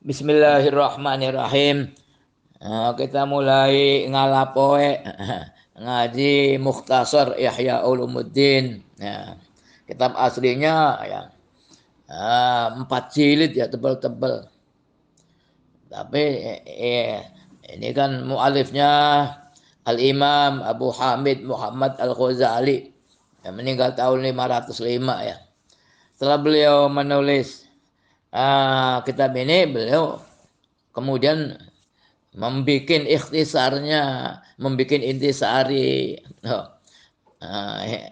Bismillahirrahmanirrahim. Kita mulai ngalapoe ngaji Mukhtasar Ihya Ulumuddin. Kitab aslinya ya 4 jilid ya, tebal-tebal. Tapi ini kan mualifnya Al-Imam Abu Hamid Muhammad Al-Ghazali yang meninggal tahun 505 ya. Setelah beliau menulis kitab ini, beliau kemudian membikin ikhtisarnya, membikin intisari.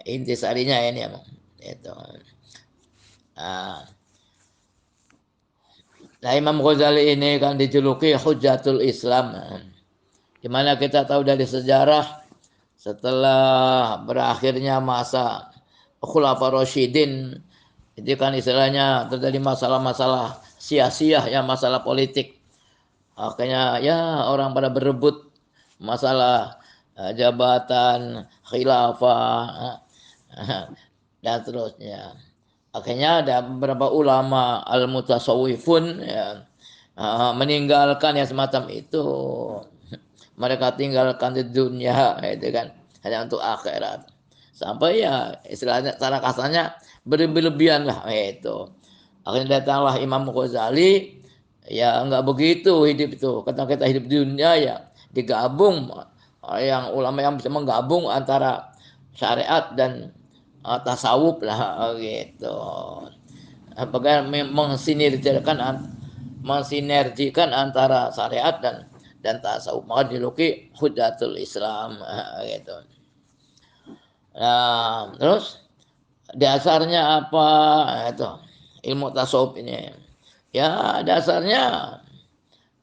Intisarinya ini ya, itu. Nah, Imam Ghazali ini kan dijuluki Hujjatul Islam. Dimana kita tahu dari sejarah, setelah berakhirnya masa Khulafaur Rasyidin, itu kan istilahnya terjadi masalah-masalah sia-sia ya, masalah politik. Akhirnya ya orang pada berebut masalah jabatan khilafah dan seterusnya. Akhirnya ada beberapa ulama al-mutasawwifun ya, meninggalkan yang semacam itu. Mereka tinggalkan di dunia itu kan hanya untuk akhirat. Sampai ya istilahnya cara kasarnya berlebihan lah itu. Akhirnya datanglah Imam Ghazali, ya enggak begitu hidup itu. Karena kita hidup di dunia ya digabung, yang ulama yang bisa menggabung antara syariat dan tasawuf lah gitu. Apakah mensinergikan antara syariat dan tasawuf, maka dijuluki Hujjatul Islam gitu. Nah, terus dasarnya apa itu ilmu tasawuf ini? Ya dasarnya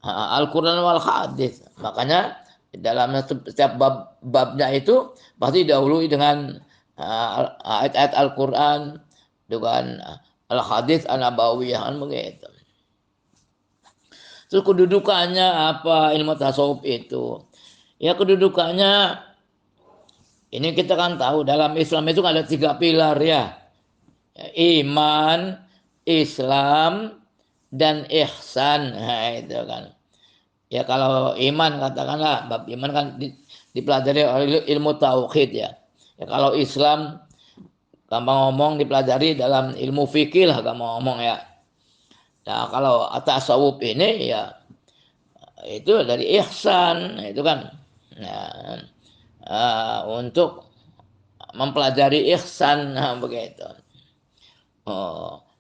Al-Quran wal Hadis. Makanya dalam setiap babnya itu pasti dahului dengan ayat-ayat Al-Quran dengan Al-Hadis An-Nabawiyah begitu. Terus kedudukannya apa ilmu tasawuf itu? Ya kedudukannya ini kita kan tahu dalam Islam itu ada 3 pilar ya. Iman, Islam, dan ihsan. Nah, itu kan. Ya kalau iman katakanlah bab iman kan dipelajari oleh ilmu tauhid ya. Ya kalau Islam gampang ngomong dipelajari dalam ilmu fikih lah gampang ngomong ya. Nah kalau tasawuf ini ya itu dari ihsan itu kan. Nah, untuk mempelajari ihsan begitu.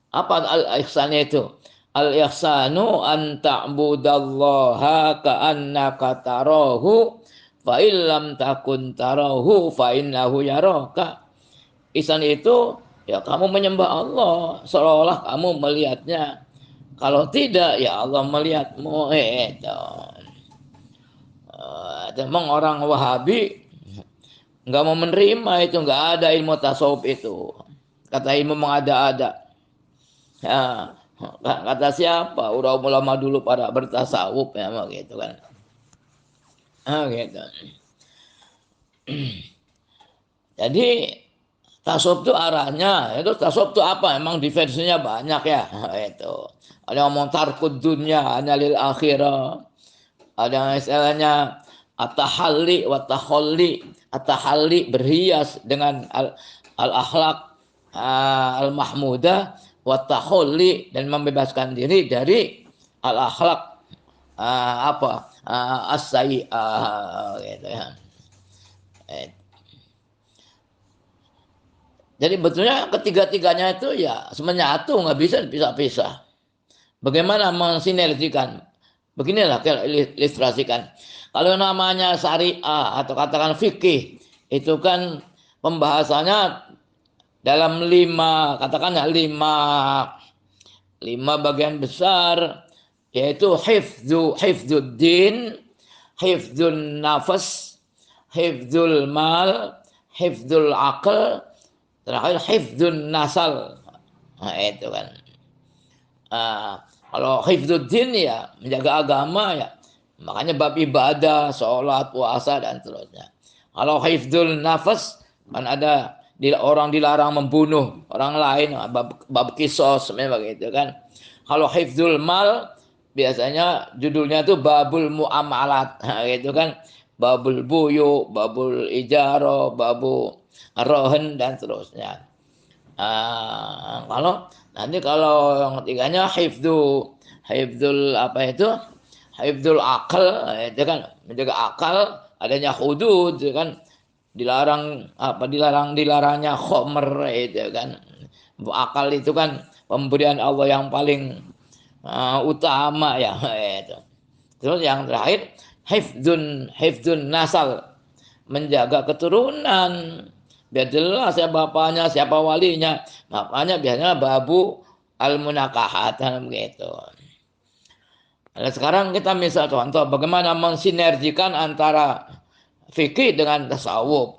Apa al-ihsan itu? Al-ihsanu an ta'budallaha ka'annaka tarahu fa illam takun tarahu fa innahu yaraka. Ihsan itu ya kamu menyembah Allah seolah-olah kamu melihatnya. Kalau tidak ya Allah melihatmu itu. Memang orang Wahabi nggak mau menerima itu, nggak ada ilmu tasawuf itu. Kata ilmu mengada-ada. Ya, kata siapa? Ulama dulu pada bertasawuf ya gitu kan. Gitu. Jadi tasawuf itu arahnya, itu tasawuf itu apa? Emang diversinya banyak ya. Itu. Ada yang ngomong tarkud dunya hanya lil akhirah. Ada yang istilahnya at-tahalli wa tahalli. At-tahalli berhias dengan al-akhlak al-mahmudah, wa tahalli dan membebaskan diri dari al-akhlak as-sayyi'ah gitu ya. Jadi betulnya ketiga-tiganya itu ya menyatu, nggak bisa dipisah-pisah. Bagaimana mensinergikan? Beginilah kita ilustrasikan. Kalau namanya syariah atau katakan fikih, itu kan pembahasannya dalam 5, katakanlah 5 bagian besar, yaitu hifdzuddin, hifdzun nafas, hifdzul mal, hifdzul aql, terakhir hifdzun nasal. Nah, itu kan. Kalau hifdzuddin ya menjaga agama ya, makanya bab ibadah, sholat, puasa dan seterusnya. Kalau hifdzul nafas kan ada orang dilarang membunuh orang lain, bab kisos begitu kan. Kalau hifdzul mal biasanya judulnya tuh babul muamalat, gitu kan, babul buyu, babul ijaro, babu rohen dan seterusnya. Kalau nanti kalau yang ketiganya hifdzul apa itu, hifdzul akal, itu kan menjaga akal, adanya hudud, itu kan dilarangnya khomer, itu kan akal itu kan pemberian Allah yang paling utama ya itu. Terus yang terakhir hifdzun nasal, menjaga keturunan biar jelas siapa bapaknya, siapa walinya. Makanya biasanya babu al munakahat begitu. Nah, sekarang kita misal contoh bagaimana mensinergikan antara fikih dengan tasawuf.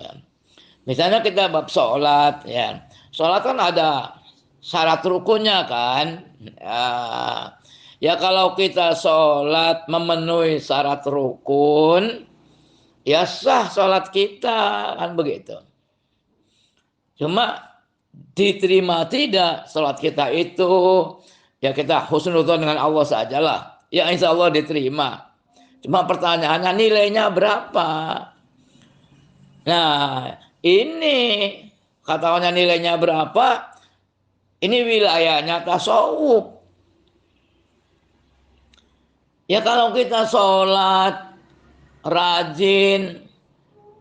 Misalnya kita bab sholat, ya. Sholat kan ada syarat rukunnya kan. Ya kalau kita sholat memenuhi syarat rukun, ya sah sholat kita kan begitu. Cuma diterima tidak sholat kita itu, ya kita husnudzon dengan Allah sajalah. Ya insya Allah diterima. Cuma pertanyaannya nilainya berapa? Nah ini katanya nilainya berapa? Ini wilayahnya tasawuf. Ya kalau kita sholat rajin,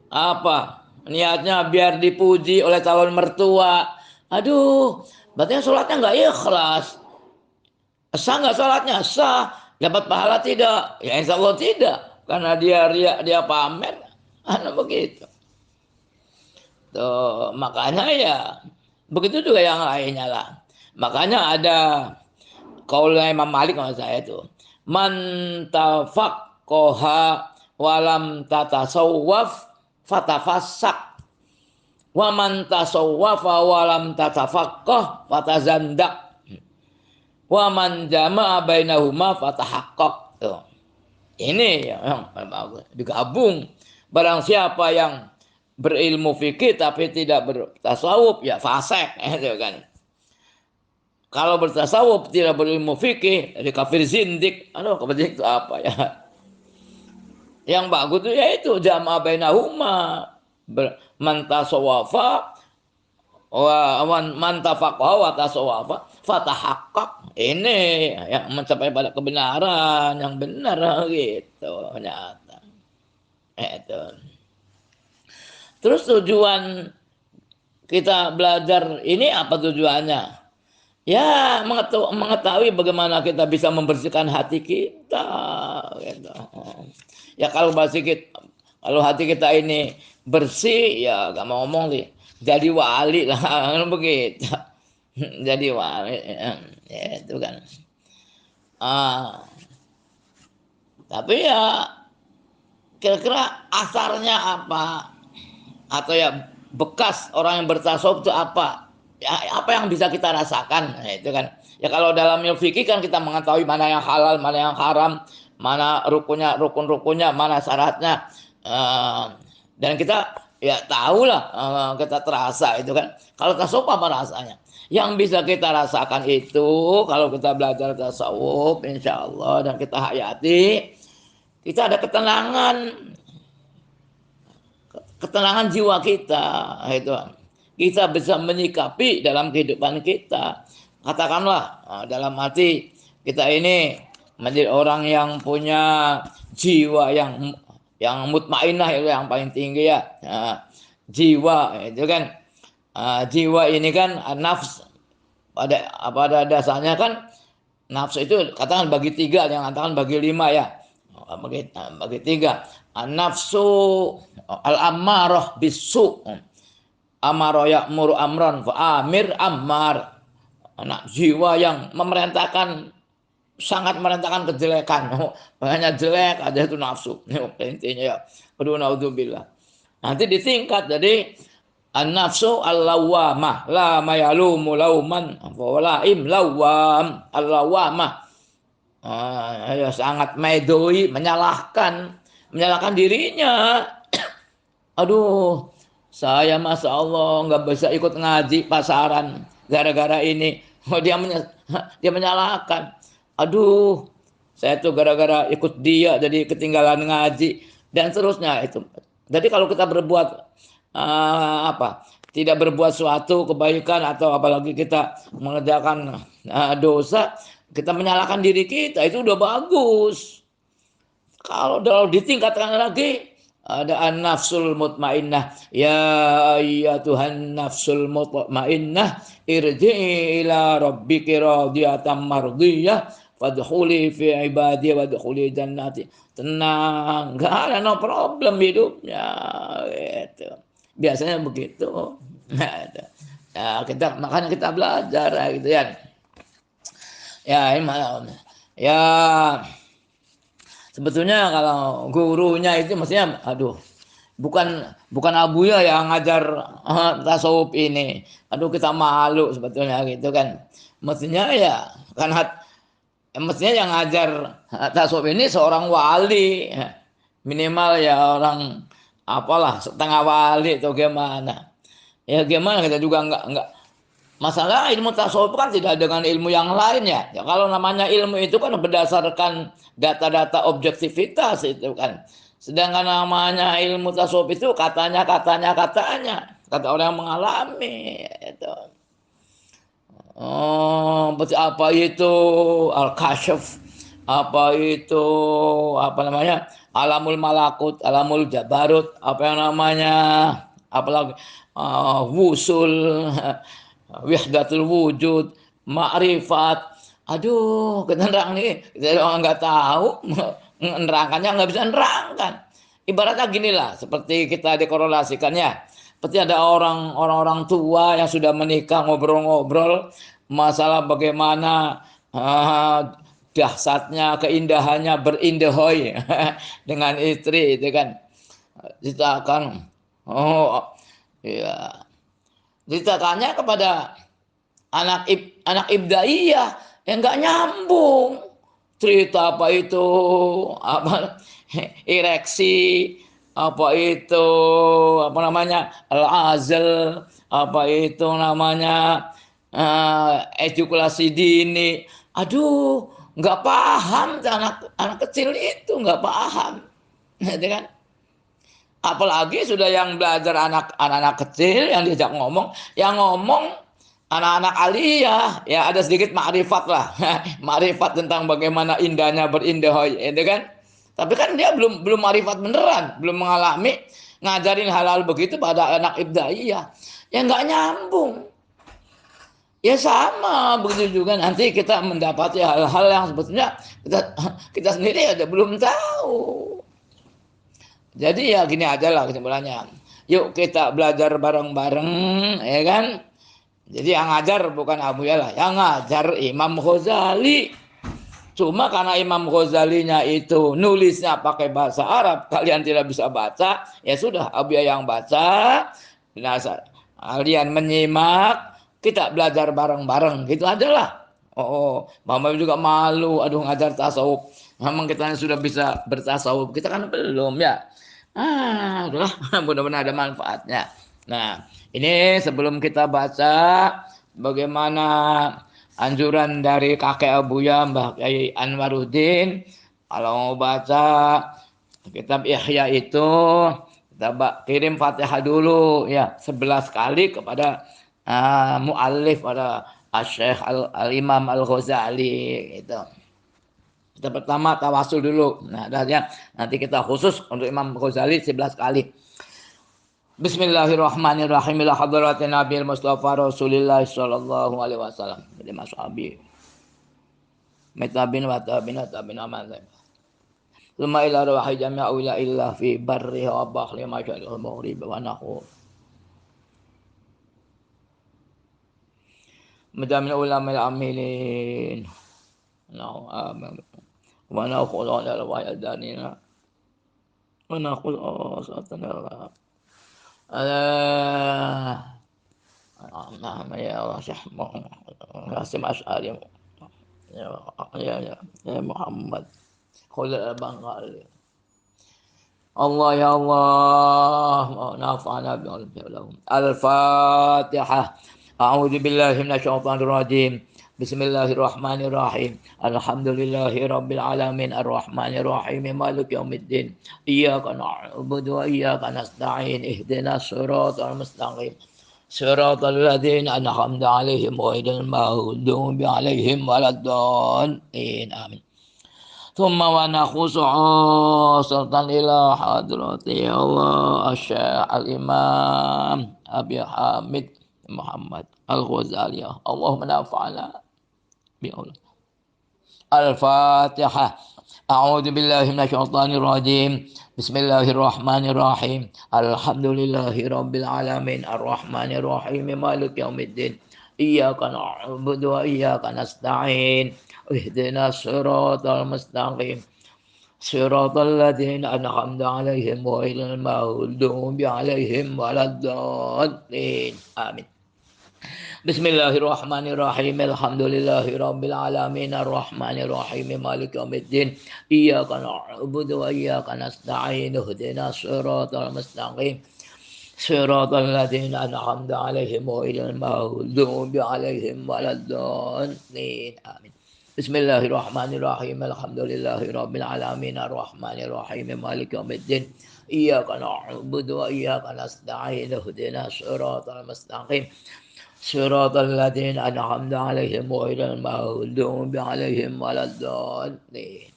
apa niatnya biar dipuji oleh calon mertua, aduh, berarti sholatnya nggak ikhlas. Sah nggak sholatnya? Sah. Dapat pahala tidak? Ya insya Allah tidak, karena dia riak, dia pamer, begitu. Tuh, makanya ya begitu juga yang lainnya lah. Makanya ada kaulnya Imam Malik sama saya itu, man tafaqqaha walam tatasawwaf fatafassak, wa man tasawwafa walam tatafaqqah fatazandak, wa man jama'a bainahuma fatahaqqaq. Tuh. Ini yang digabung. Barang siapa yang berilmu fikih tapi tidak bertasawuf, ya fasik, gitu kan. Kalau bertasawuf tidak berilmu fikih, jadi kafir zindik. Kafir zindik itu apa ya? Yang bagus itu yaitu jama'a bainahuma, man tasawafa wa man tafaqaha wa tasawafa fatahaqqaq. Ini yang mencapai pada kebenaran yang benar gitu ternyata. Itu. Terus tujuan kita belajar ini apa tujuannya? Ya mengetahui bagaimana kita bisa membersihkan hati kita. Gitu. Ya kalau hati kita ini bersih, ya gak mau ngomong nih, jadi wali lah begitu. Jadi wali, ya itu kan. Tapi ya kira-kira asarnya apa? Atau ya bekas orang yang bertasawuf itu apa? Ya, apa yang bisa kita rasakan? Nah, itu kan. Ya kalau dalam ilmu fikih kan kita mengetahui mana yang halal, mana yang haram, mana rukun-rukunnya, mana syaratnya. Dan kita ya tahulah, kita terasa itu kan. Kalau tasawuf apa rasanya? Yang bisa kita rasakan itu kalau kita belajar tasawuf, insya Allah, dan kita hayati, kita ada ketenangan jiwa kita. Itu kita bisa menyikapi dalam kehidupan kita. Katakanlah dalam hati kita ini menjadi orang yang punya jiwa yang mutmainah, itu yang paling tinggi ya. Jiwa itu kan, jiwa ini kan nafs, pada dasarnya kan nafsu itu katakan bagi 3, yang katakan bagi 5 ya. Bagi 3. Nafsu al-ammarah bisu, amaro ya'muru amran fa amir ammar. Anak jiwa yang sangat memerintahkan kejelekan. Banyak jelek aja itu nafsu. Intinya ya. Aduh naudzubillah. Nanti ditingkat jadi an-nafsu al-lawwamah, la mayalumu lauman walaim lawam al-lawwamah. Ya sangat medoi, menyalahkan dirinya. Aduh, saya masya Allah nggak bisa ikut ngaji pasaran gara-gara ini. Dia menyalahkan. Aduh, Saya tuh gara-gara ikut dia jadi ketinggalan ngaji dan seterusnya itu. Jadi kalau kita berbuat tidak berbuat suatu kebaikan atau apalagi kita mengerjakan dosa, kita menyalahkan diri kita, itu udah bagus. Kalau ditingkatkan lagi, ada an-nafsul mutmainnah. Ya ayyatuhan nafsul mutmainnah, irji'i ila rabbiki radiyatan mardiyah, fadkhuli fi ibadi wadkhuli jannati. Tenang, enggak ada no problem hidupnya. Gitu. Biasanya begitu. Nah, ya, makanya kita belajar gitu ya. Ya, ya sebetulnya kalau gurunya itu mestinya bukan Abuya yang ngajar tasawuf ini. Aduh, kita malu sebetulnya gitu kan. Mestinya ya kan mestinya yang ngajar tasawuf ini seorang wali. Minimal ya orang apalah setengah wali atau gimana. Ya gimana kita juga enggak masalah ilmu tasawuf kan tidak dengan ilmu yang lain ya. Ya kalau namanya ilmu itu kan berdasarkan data-data objektivitas itu kan. Sedangkan namanya ilmu tasawuf itu katanya kata orang yang mengalami itu. Oh, berarti apa itu al-kasyf? Apa itu alamul malakut, alamul jabarut, apa yang namanya apalagi wusul, wahdatul wujud, ma'rifat. Aduh, kita nerang nih, kita orang nggak tahu, nerangkannya nggak bisa nerangkan. Ibaratnya gini lah, seperti kita dikorelasikannya. Seperti ada orang-orang tua yang sudah menikah ngobrol-ngobrol masalah bagaimana dahsyatnya, keindahannya berindahoy dengan istri itu kan. Ceritakan, ya, ceritakannya kepada anak ibdaiyah yang nggak nyambung. Cerita apa itu, ereksi, apa itu, al-azal, apa itu namanya ejakulasi dini. Aduh, nggak paham anak kecil itu nggak paham, gitu kan? Apalagi sudah yang belajar anak-anak kecil yang diajak ngomong, yang ngomong anak-anak aliyah, ya ada sedikit makrifat lah, makrifat tentang bagaimana indahnya berindahoy, itu kan? Tapi kan dia belum makrifat beneran, belum mengalami ngajarin hal-hal begitu pada anak ibdaiyah, ya nggak nyambung. Ya sama begitu juga nanti kita mendapati hal-hal yang sebetulnya kita sendiri aja belum tahu. Jadi ya gini aja lah kesimpulannya. Yuk kita belajar bareng-bareng, ya kan? Jadi yang ngajar bukan Abuya lah, yang ngajar Imam Ghazali. Cuma karena Imam Ghazalinya itu nulisnya pakai bahasa Arab, kalian tidak bisa baca, ya sudah Abuya yang baca. Nah, kalian menyimak, kita belajar bareng-bareng, gitu aja lah. Oh, Mama juga malu, aduh ngajar tasawuf. Memang kita sudah bisa bertasawuf, kita kan belum ya. Udahlah, mudah-mudahan ada manfaatnya. Nah, ini sebelum kita baca bagaimana anjuran dari kakek Abuya Mbah Kyai Anwaruddin, kalau mau baca kitab Ihya itu kita kirim Fatihah dulu ya 11 kali kepada muallif pada Syekh Al-Imam Al-Ghazali gitu. Kita pertama tawasul dulu. Nah, nanti kita khusus untuk Imam Ghazali 11 kali. Bismillahirrahmanirrahim. Ila hadratin Nabil Mustafa Rasulillah sallallahu alaihi wasallam. Jadi mashabi. Metabin wa tabin aman. Luma ila ruhi jami'a ila illa fi barri wa bahri ma sya'al maghrib wa nahu. Medamin ulama al-amilin. Nahu amin. Wa nahu ala al-wayadanina. Wa nahu asatana. Ya Allah syahmu Hasim Asy'ari ya Muhammad khulul bangal Allah ya Allah nafa'ana bi'ilmihim al-Fatihah a'udzu billahi minasyaitonir rajim Bismillahirrahmanirrahim. Alhamdulillahirabbil alamin arrahmanirrahim maliki yaumiddin. Iyyaka na'budu wa iyyaka nasta'in. Ihdinas siratal mustaqim. Siratal ladzina an'amta 'alaihim ghairil maghdubi 'alaihim waladdallin. Amin. ثم ونخص عاصة إلى حضرة الله الشيخ الإمام أبي حامد محمد الغزالي اللهم نفعنا بأولاد الفاتحة. أعوذ بالله من الشيطان الرجيم. بسم الله الرحمن الرحيم. الحمد لله رب العالمين الرحمن الرحيم مالك يوم الدين. إياك نعبد وإياك نستعين. اهدنا الصراط المستقيم صراط الذين أنعمت عليهم غير المغضوب عليهم ولا الضالين. آمين. بسم الله الرحمن الرحيم. الحمد لله رب العالمين الرحمن الرحيم مالك يوم الدين. إياك نعبد وإياك نستعين. اهدنا الصراط المستقيم صراط الذين أنعمت عليهم غير المغضوب عليهم ولا الضالين. آمين. بسم الله الرحمن الرحيم. الحمد لله رب العالمين الرحمن الرحيم مالك يوم الدين. إياك نعبد وإياك نستعين. اهدنا الصراط المستقيم صراط الذين أنعمت عليهم غير المغضوب عليهم ولا الضالين.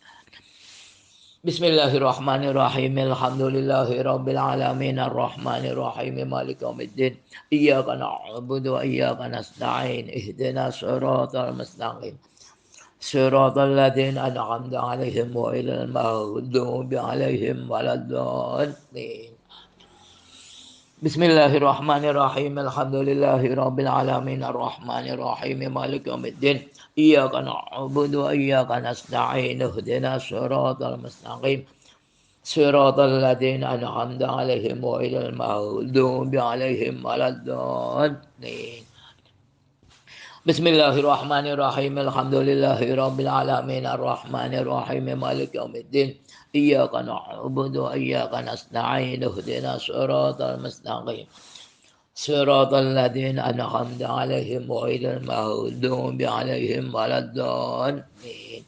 بسم الله الرحمن الرحيم. الحمد لله رب العالمين الرحمن الرحيم مالك يوم الدين. إياك نعبد وإياك نستعين. اهدنا الصراط المستقيم صراط الذين أنعمت عليهم غير المغضوب عليهم ولا الضالين. بسم الله الرحمن الرحيم. الحمد لله رب العالمين الرحمن الرحيم مالك يوم الدين. إياك نعبد وإياك نستعين. اهدنا الصراط المستقيم صراط الذين أنعمت عليهم غير المغضوب عليهم ولا الضالين. بسم الله الرحمن الرحيم. الحمد لله رب العالمين الرحمن الرحيم مالك يوم الدين. إياك نعبد وإياك نستعين. اهدنا الصراط المستقيم صراط الذين أنعمت عليهم غير المغضوب عليهم ولا الضالين.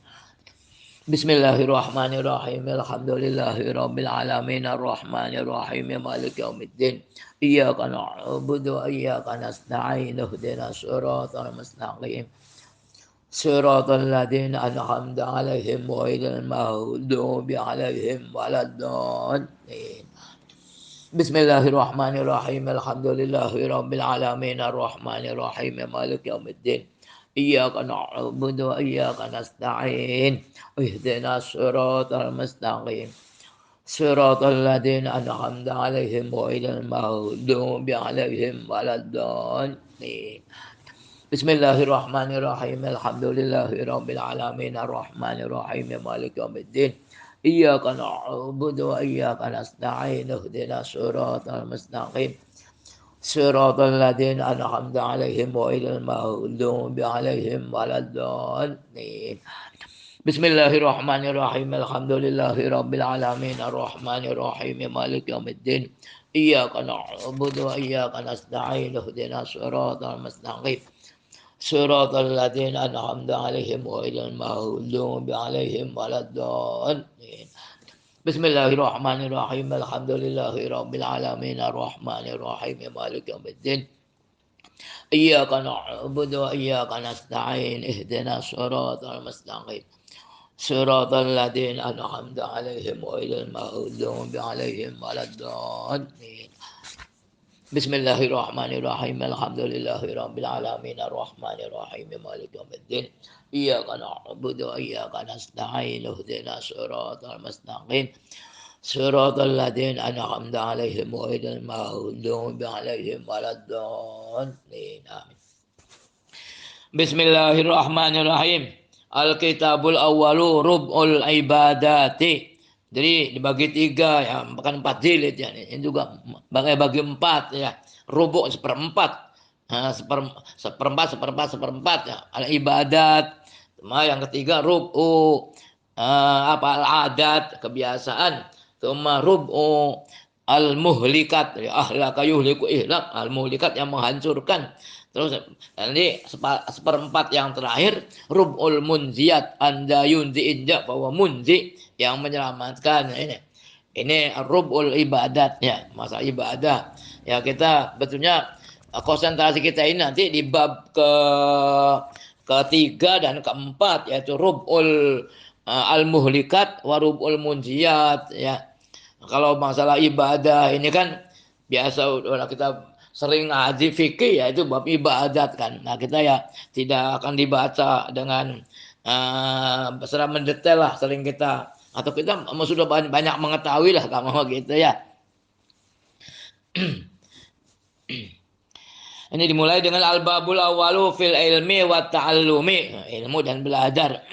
بسم الله الرحمن الرحيم. الحمد لله رب العالمين الرحمن الرحيم مالك يوم الدين. إياك نعبد وإياك نستعين. اهدنا الصراط المستقيم صراط الذين أنعمت عليهم غير المغضوب عليهم ولا الضالين. بسم الله الرحمن الرحيم. الحمد لله رب العالمين الرحمن الرحيم مالك يوم الدين. إياك نعبد وإياك نستعين. اهدنا الصراط المستقيم صراط الذين أنعمت عليهم غير المغضوب عليهم ولا الضالين. بسم الله الرحمن الرحيم. الحمد لله رب العالمين الرحمن الرحيم مالك يوم الدين. إياك نعبد وإياك نستعين. اهدنا الصراط المستقيم صراط الذين أنعمت عليهم غير المغضوب عليهم ولا الضالين. بسم الله الرحمن الرحيم. الحمد لله رب العالمين الرحمن الرحيم مالك يوم الدين. إياك نعبد وإياك نستعين. اهدنا الصراط المستقيم صراط الذين أنعمت عليهم غير المغضوب عليهم ولا الضالين. بسم الله الرحمن الرحيم. الحمد لله رب العالمين الرحمن الرحيم مالك يوم الدين. إياك نعبد وإياك نستعين. اهدنا الصراط المستقيم صراط الذين أنعمت عليهم غير المغضوب عليهم ولا الضالين. بسم الله الرحمن الرحيم. الحمد لله رب العالمين الرحمن الرحيم مالك يوم الدين. إياك نعبد وإياك نستعين. اهدنا الصراط المستقيم صراط الذين أنعمت عليهم غير المغضوب عليهم ولا الضالين. آمين. بسم الله الرحمن الرحيم. Al-Kitabul Awwalu Rub'ul Ibadati. Jadi dibagi 3 ya, bukan 4 jilid ya. Ini juga bagi 4 ya. Rubu' seperempat. Seperempat ya. Al-ibadat. Yang ketiga rub'u al-adat, kebiasaan. Tsumma rub'u al-muhlikat, ya, ahlaka yuhliku ihlak, al-muhlikat yang menghancurkan. Terus nanti seperempat yang terakhir rub'ul munziyat anda yunzi inja bahwa munzi yang menyelamatkan ini rub'ul ibadatnya masa ibadah ya kita betulnya konsentrasi kita ini nanti di bab ketiga dan keempat yaitu rub'ul al-muhlikat wa rub'ul munziyat ya. Kalau masalah ibadah ini kan biasa udah kita sering ngaji fikih ya itu bab ibadat kan. Nah kita ya tidak akan dibaca dengan secara mendetail lah sering kita atau kita sudah banyak mengetahui lah kamu gitu ya. Ini dimulai dengan al-babul awwalu fil ilmi wa ta'allumi, ilmu dan belajar.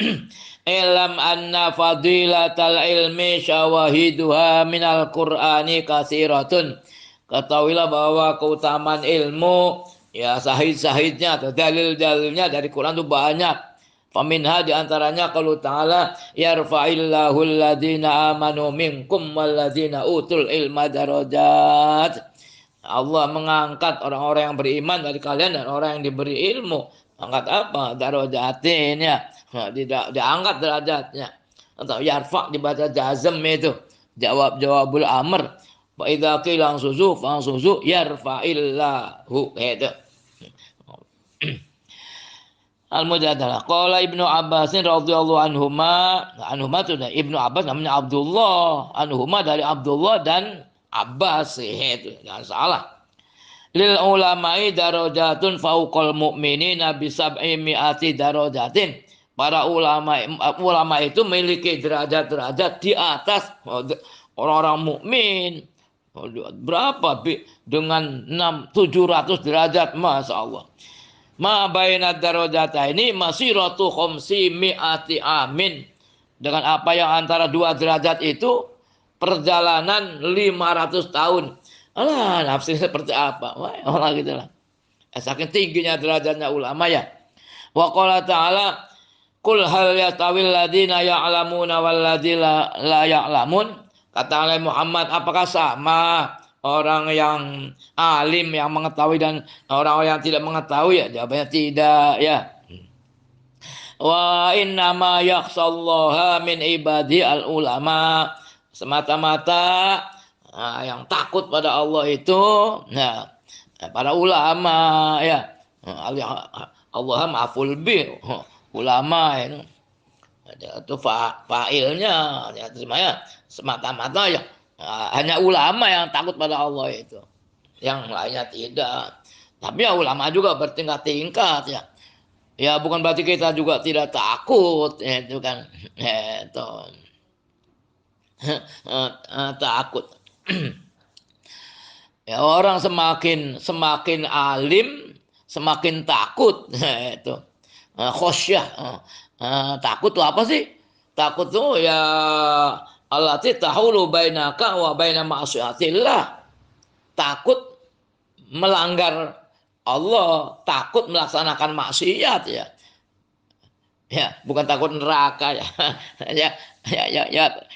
Ilam anna fadilatal ilmi syawahiduha minal qur'ani kasiratun. Ketahuilah bahwa keutamaan ilmu ya sahid-sahidnya atau dalil-dalilnya dari Quran itu banyak. Faminha diantaranya kalau ta'ala yarfa'illahu alladhina amanu minkum walladhina utul ilma darajat. Allah mengangkat orang-orang yang beriman dari kalian dan orang yang diberi ilmu. Angkat apa? Darajatin ya. Tidak diangkat derajatnya. Atau yarfa dibaca jazm itu. Jawabul amr. Wa idza qila suzu fa suzu yarfa'illahu itu. Al-Mujadalah. Qala Ibnu Abbas radhiyallahu anhuma itu Ibnu Abbas namanya Abdullah. Anhuma dari Abdullah dan Abbas itu. Jangan salah. Lil ulama'i darajatun fauqal mu'minina bi sab'i mi'ati darajatin. Para ulama itu memiliki derajat-derajat di atas orang-orang mukmin. Berapa dengan 700 derajat, Masya Allah. Ma baina darajata ini masiratu khamsi mi'ati amin. Dengan apa yang antara dua derajat itu perjalanan 500 tahun. Alah, nafsir seperti apa? Wah, orang gitu lah. Saking tingginya derajatnya ulama ya. Wa qala ta'ala qul hal yastawil ladzina ya'lamuna wal ladzina la ya'lamun. Kata oleh Muhammad, apakah sama orang yang alim yang mengetahui dan orang yang tidak mengetahui? Ya jawabannya tidak ya. Wa innama yakhsallaha min ibadi al ulama. Semata-mata yang takut pada Allah itu para ulama ya. Allah ma'ful bih. Ulama itu fa'ilnya ya terima semata-mata ya hanya ulama yang takut pada Allah itu, yang lainnya tidak. Tapi ya ulama juga bertingkat-tingkat ya. Ya bukan berarti kita juga tidak takut itu kan itu takut. Ya orang semakin alim semakin takut itu khosyah. Takut tuh apa sih? Takut tuh ya allati tahulu bainaka wa baina ma'siyatillah. Takut melanggar Allah, takut melaksanakan maksiat ya. Ya, bukan takut neraka ya.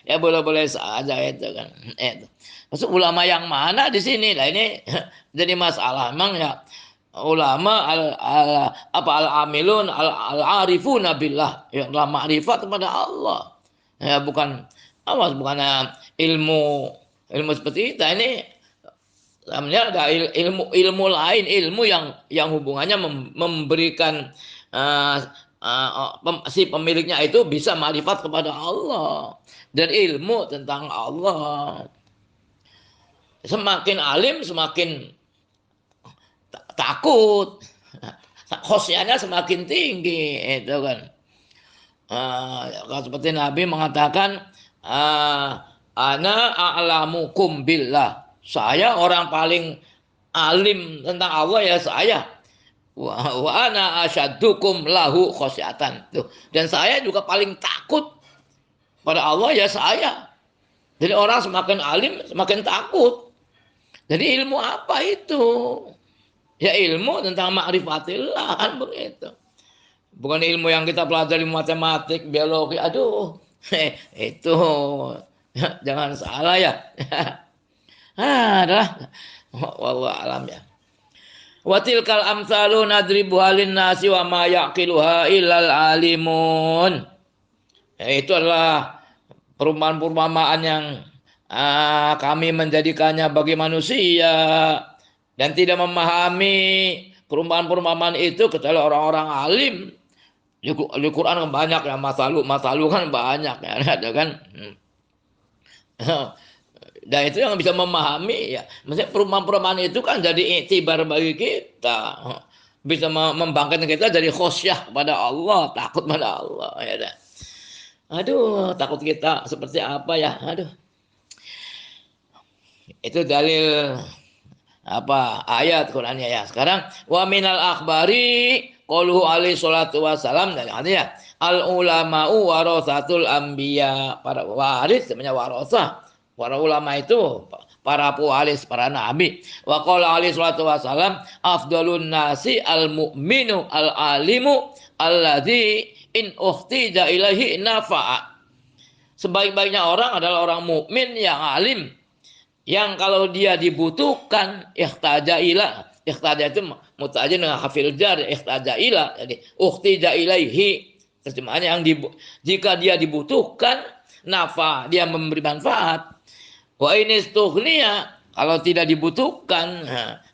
ya boleh-boleh saja itu kan. Itu. Maksud ulama yang mana di sini? Lah ini jadi masalah memang ya. Ulama al-amilun al-arifuna billah yang telah ma'rifat kepada Allah. Ya bukan ilmu seperti itu. Ini sebenarnya ada ilmu lain, ilmu yang hubungannya memberikan si pemiliknya itu bisa ma'rifat kepada Allah dan ilmu tentang Allah. Semakin alim semakin takut, khosyahnya semakin tinggi itu kan. Seperti Nabi mengatakan ana a'lamukum billah, saya orang paling alim tentang Allah ya saya. Wa ana asyaddukum lahu khosyatan. Dan saya juga paling takut pada Allah ya saya. Jadi orang semakin alim semakin takut. Jadi ilmu apa itu? Ya ilmu tentang ma'rifatillah kan begitu. Bukan ilmu yang kita pelajari matematik, biologi. Aduh, itu jangan salah ya. Adalah wallahu alam ya. Wa tilkal amsalu nadribuha lin-nasi wa ma yaqiluha illal alimun. Itu adalah perumpamaan-perumpamaan yang kami menjadikannya bagi manusia dan tidak memahami perumpamaan-perumpamaan itu kecuali orang-orang alim. Di Quran kan banyak ya, masalu kan banyak ya, ada kan. Dan itu yang bisa memahami ya. Maksudnya perumpamaan-perumpamaan itu kan jadi iktibar bagi kita. Bisa membangkitkan kita dari khosyah kepada Allah, takut pada Allah ya. Aduh, takut kita seperti apa ya? Aduh. Itu dalil apa ayat Qur'annya ya. Sekarang wa minal akhbari qauluhu alaihi salatu wasalam, dan artinya al ulama'u warasatul anbiya, para waris namanya warasah. Para ulama itu para pewaris para nabi. Wa qala alaihi salatu wasalam afdalun nasi al mu'minu al alimu alladzi in uhtija ilaihi nafa'a. Sebaik-baiknya orang adalah orang mukmin yang alim, yang kalau dia dibutuhkan ihtaja ila, ihtaja itu mutaja dengan hafil jar, ihtaja ila, jadi uhtija ilaihi, terjemahannya yang jika dia dibutuhkan, nafa, dia memberi manfaat. Wa ini stughniya, kalau tidak dibutuhkan,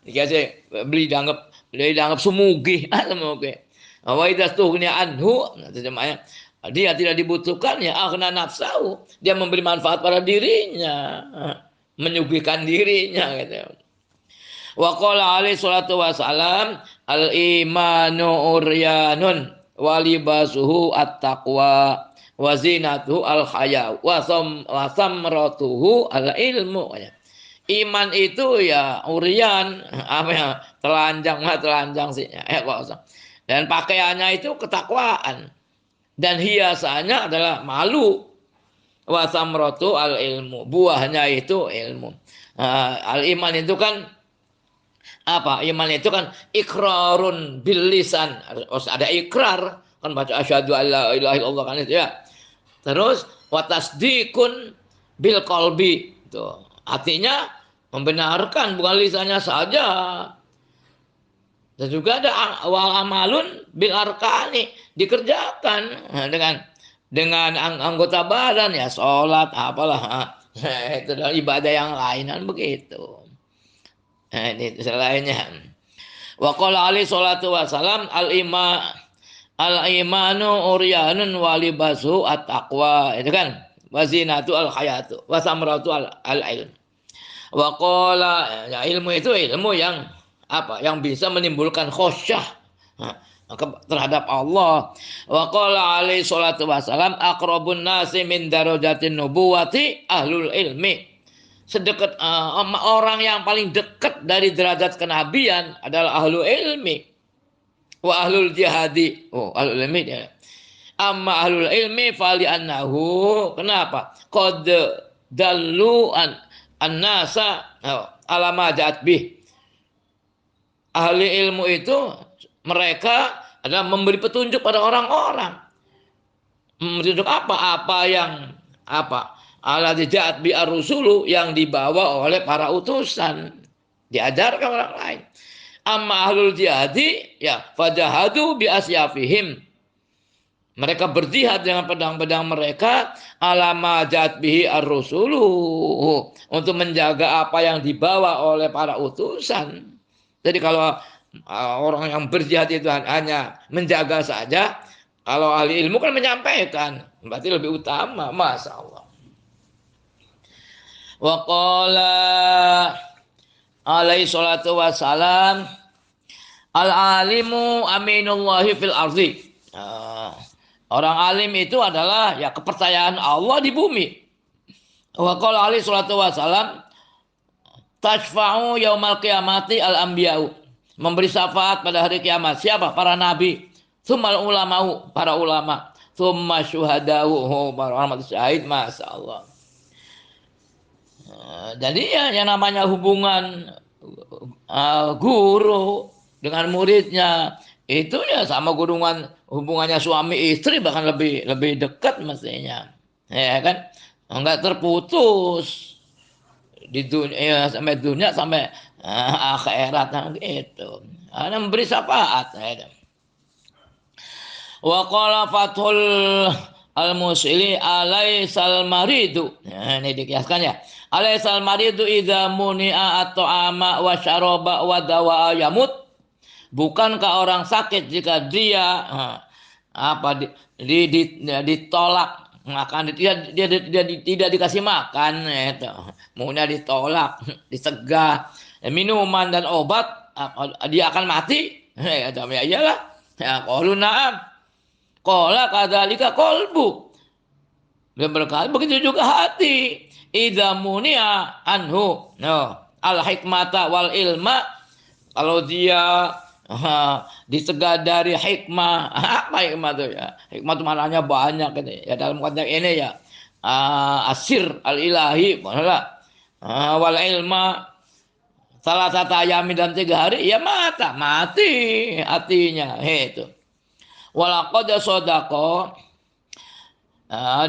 dikasih beli dianggap sumugih, sumugih. Wa idza stughniya anhu, terjemahannya dia tidak dibutuhkan, ya akhna nafsahu, dia memberi manfaat pada dirinya, menyuguhkan dirinya gitu. Wa qala alaihi salatu wasalam al imanu uryanun wa libasuhu at-taqwa wa zinatuhu al haya wa samratuhu al ilmu. Iman itu ya uryan, apa ya, telanjang sih. Dan pakaiannya itu ketakwaan, dan hiasannya adalah malu. Wa samratu al ilmu, buahnya itu ilmu. Al iman itu kan apa? Iman itu kan ikrarun bil lisan, harus ada ikrar, kan baca asyhadu alla ilaha illallah kan itu ya. Terus wa tasdiqun bil qalbi, itu artinya membenarkan, bukan lisannya saja. Dan juga ada wal amalun bil arkani, dikerjakan dengan anggota badan ya, sholat apalah, itu adalah ibadah yang lainan begitu. Ini selainnya. Wa qala alaihi salatu wasalam al imanu uryanun wa libasu at taqwa, itu kan wazinatu al hayatu wa samratu al ilm. Wa qala, ya, ilmu itu ilmu yang apa, yang bisa menimbulkan khosyah terhadap Allah. Wa qala alaihi salatu wasalam aqrabun nasi min darajatin nubuwati ahlul ilmi. Sedekat orang yang paling dekat dari derajat kenabian adalah ahlul ilmi. Wa ahlul jihadi, ahlul ilmi dia. Amma ahlul ilmi fali annahu, kenapa? Qad dallu an-nasa ala ma ja'at bih. Ahli ilmu itu mereka adalah memberi petunjuk pada orang-orang. Petunjuk apa yang ala ja'at bi ar-rusulu, yang dibawa oleh para utusan, diajarkan orang lain. Amma ahlul jihadi ya fajahadu bi asyafihim, mereka berjihad dengan pedang-pedang mereka, alama ja'at bihi ar-rusulu, untuk menjaga apa yang dibawa oleh para utusan. Jadi kalau orang yang berjihad itu hanya menjaga saja, kalau ahli ilmu kan menyampaikan, berarti lebih utama. Masya Allah. Wa qala alaihi salatu wassalam al alimu aminullahi fil ardi. Orang alim itu adalah ya kepercayaan Allah di bumi. Wa qala alaihi salatu wassalam tashfa'u yaumal qiyamati al anbiya'u, memberi syafaat pada hari kiamat siapa? Para nabi. Tsummal ulama'u, para ulama. Tsumma syuhada'u, para ulama syahid. Masya Allah. Jadi ya yang namanya hubungan guru dengan muridnya itu ya sama hubungannya suami istri, bahkan lebih dekat mestinya, ya kan, enggak terputus. di dunia sampai dunia sampai akhirat gitu. Ana memberi syafaat. Wa qala Fathul Al-Musili alaisal maridu. Nah, ini dikiaskan ya. Alaisal maridu idza muni'a at-ta'ama wa syaraba wa dawa yamut. Bukankah orang sakit jika dia ditolak makan, dia tidak dikasih makan itu. Maunya ditolak, dicegah minuman dan obat, dia akan mati. Ya iyalah. Ya qalu na'am. Qala kadzalika qalbu. Dan berkata begitu juga hati. Idza muni'a anhu al hikmata wal ilma, kalau dia dicegah dari hikmah. Apa hikmah itu ya? Hikmah itu maknanya banyak gitu. Ya dalam konteks ini ya asir al ilahi wal ilma salah satu ayam dalam 3 hari ya mati hatinya itu. Walaqad sodako